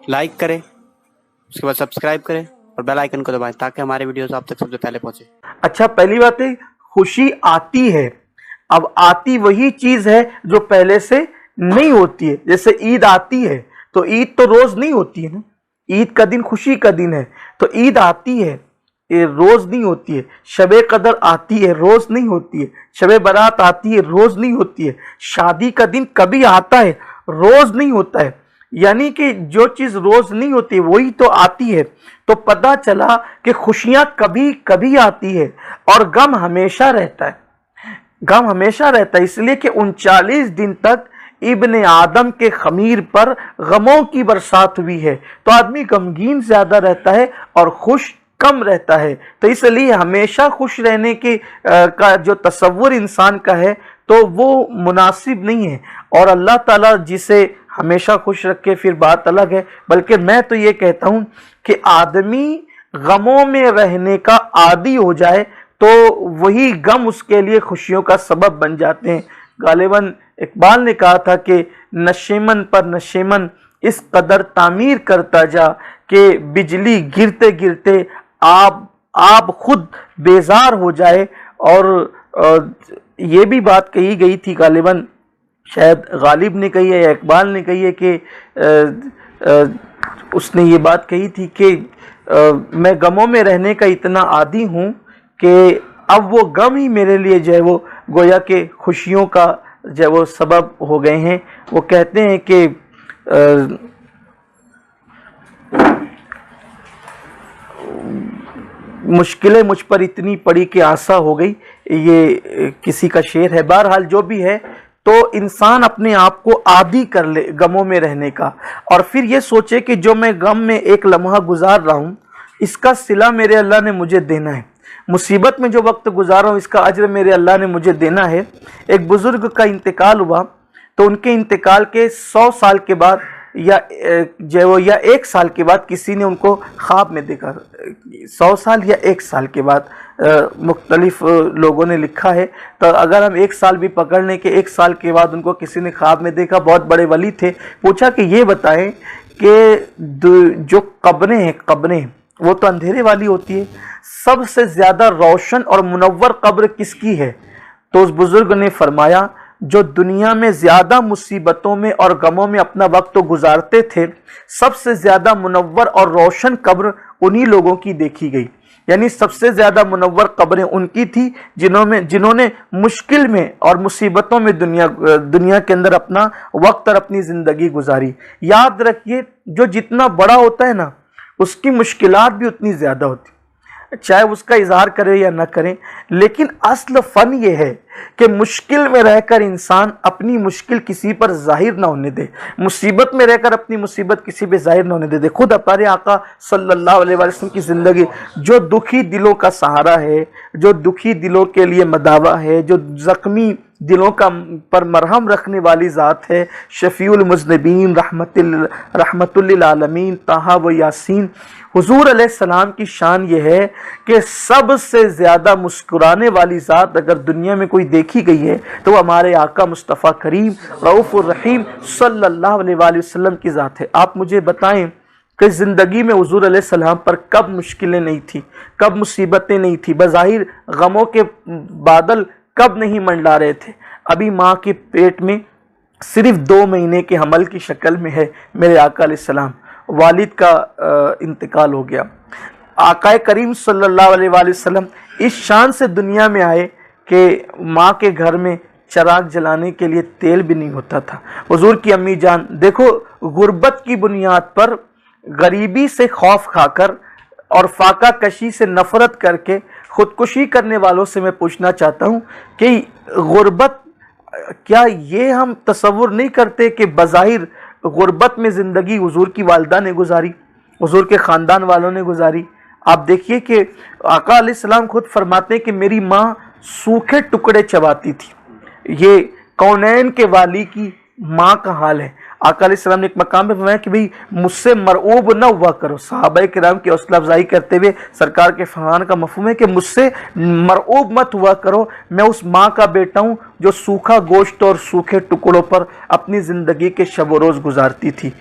Like करें, उसके बाद सब्सक्राइब करें और बेल आइकन को दबाएं ताकि हमारे वीडियोस आप तक सबसे पहले पहुंचे। अच्छा, पहली बात है खुशी आती है। अब आती वही चीज है जो पहले से नहीं होती है। जैसे ईद आती है तो ईद तो रोज नहीं होती है ना, ईद का दिन खुशी का दिन है, तो ईद आती है, ये रोज नहीं होती है। शबे कदर आती है, रोज नहीं होती है। शबे बारात आती है, रोज नहीं होती है। शादी का दिन कभी आता है, रोज नहीं होता है। यानी कि जो चीज रोज नहीं होती वही तो आती है। तो पता चला कि खुशियां कभी कभी आती है और गम हमेशा रहता है। गम हमेशा रहता है, इसलिए कि 39 दिन तक इब्ने आदम के खमीर पर गमों की बरसात हुई है। तो आदमी गमगीन ज्यादा रहता है और खुश कम रहता है। तो इसलिए हमेशा खुश रहने की का जो तसव्वुर इंसान का है तो वो मुनासिब नहीं है। और अल्लाह ताला जिसे हमेशा खुश रखे फिर बात अलग है। बल्कि मैं तो ये कहता हूँ कि आदमी गमों में रहने का आदी हो जाए तो वही गम उसके लिए खुशियों का सबब बन जाते हैं। गालिबन इकबाल ने कहा था कि नशेमन पर नशेमन इस कदर तामीर करता जा कि बिजली गिरते गिरते आप खुद बेजार हो जाए। और ये भी बात कही गई थी, गालिबन शायद गालिब ने कही है या इकबाल ने कही है कि उसने ये बात कही थी कि मैं गमों में रहने का इतना आदी हूँ कि अब वो गम ही मेरे लिए जो है वो गोया के खुशियों का जो है वो सबब हो गए हैं। वो कहते हैं कि मुश्किलें मुझ पर इतनी पड़ी कि आसा हो गई, ये किसी का शेर है। बहरहाल जो भी है, तो इंसान अपने आप को आदी कर ले गमों में रहने का और फिर ये सोचे कि जो मैं गम में एक लम्हा गुजार रहा हूँ इसका सिला मेरे अल्लाह ने मुझे देना है। मुसीबत में जो वक्त गुजारा हूँ इसका अज्र मेरे अल्लाह ने मुझे देना है। एक बुजुर्ग का इंतकाल हुआ तो उनके इंतकाल के 100 साल के बाद या 1 साल के बाद किसी ने उनको ख्वाब में देखा। 100 साल या 1 साल के बाद मुख्तलिफ लोगों ने लिखा है। तो अगर हम 1 साल भी पकड़ लें कि 1 साल के बाद उनको किसी ने ख्वाब में देखा, बहुत बड़े वली थे, पूछा कि ये बताएं कि जो कब्रें हैं, कब्रें वो तो अंधेरे वाली होती है, सबसे ज्यादा रोशन और मुनव्वर कब्र किसकी है? तो उस बुजुर्ग ने फरमाया जो दुनिया में ज्यादा मुसीबतों में और गमों में अपना वक्त तो गुजारते थे, सबसे ज्यादा मुनव्वर और रोशन कब्र उन्हीं लोगों की देखी गई। यानी सबसे ज्यादा मुनव्वर कब्रें उनकी थी जिन्होंने मुश्किल में और मुसीबतों में दुनिया के अंदर अपना वक्त और अपनी जिंदगी गुजारी। याद रखिए, जो जितना बड़ा होता है ना उसकी मुश्किलात भी उतनी ज्यादा होती, चाहे उसका इजहार करे या न करे। लेकिन असल फन ये है कि मुश्किल में रहकर इंसान अपनी मुश्किल किसी पर जाहिर ना होने दे, मुसीबत में रहकर अपनी मुसीबत किसी पे जाहिर ना होने दे। खुद हमारे आका सल्लल्लाहु अलैहि वसल्लम की जिंदगी, जो दुखी दिलों का सहारा है, जो दुखी दिलों के लिए मदावा है, जो जख्मी दिलों का पर मरहम रखने वाली ज़ात है, शफीउल मुज़निबीन रहमतुल लिल आलमीन ताहा व यासीन। हुजूर अलैहिस्सलाम की शान ये है कि सबसे ज़्यादा मुस्कुराने वाली ज़ात अगर दुनिया में कोई देखी गई है तो वो हमारे आका मुस्तफ़ा करीम रऊफ़ुर रहीम सल्लल्लाहु अलैहि वसल्लम की ज़ात है। आप मुझे बताएं कि ज़िंदगी में हुजूर अलैहिस्सलाम पर कब मुश्किलें नहीं थी, कब मुसीबतें नहीं थी, बज़ाहिर गमों के बादल कब नहीं मंडला रहे थे। अभी माँ के पेट में सिर्फ 2 महीने के हमल की शक्ल में है मेरे आका अलैहिस्सलाम, वालिद का इंतकाल हो गया। आका करीम सल्लल्लाहु अलैहि वसल्लम इस शान से दुनिया में आए कि माँ के घर में चराग जलाने के लिए तेल भी नहीं होता था। हुजूर की अम्मी जान देखो, गुर्बत की बुनियाद पर, गरीबी से खौफ खाकर और फाका कशी से नफरत करके खुदकुशी करने वालों से मैं पूछना चाहता हूँ कि गुर्बत, क्या ये हम तसव्वुर नहीं करते कि बज़ाहिर गुर्बत में ज़िंदगी हुजूर की वालिदा ने गुजारी, हुजूर के ख़ानदान वालों ने गुजारी। आप देखिए कि आका अलैहिस्सलाम खुद फरमाते हैं कि मेरी माँ सूखे टुकड़े चबाती थी। ये कौनैन के वाली की माँ का हाल है। आका अलैहिस्सलाम ने एक मकाम में फरमाया कि भाई मुझसे मरऊब न हुआ करो। सहाबाए किराम की हौसला अफजाई करते हुए सरकार के फरमान का मफहूम है कि मुझसे मरऊब मत हुआ करो, मैं उस माँ का बेटा हूँ जो सूखा गोश्त और सूखे टुकड़ों पर अपनी ज़िंदगी के शब व रोज़ गुजारती थी।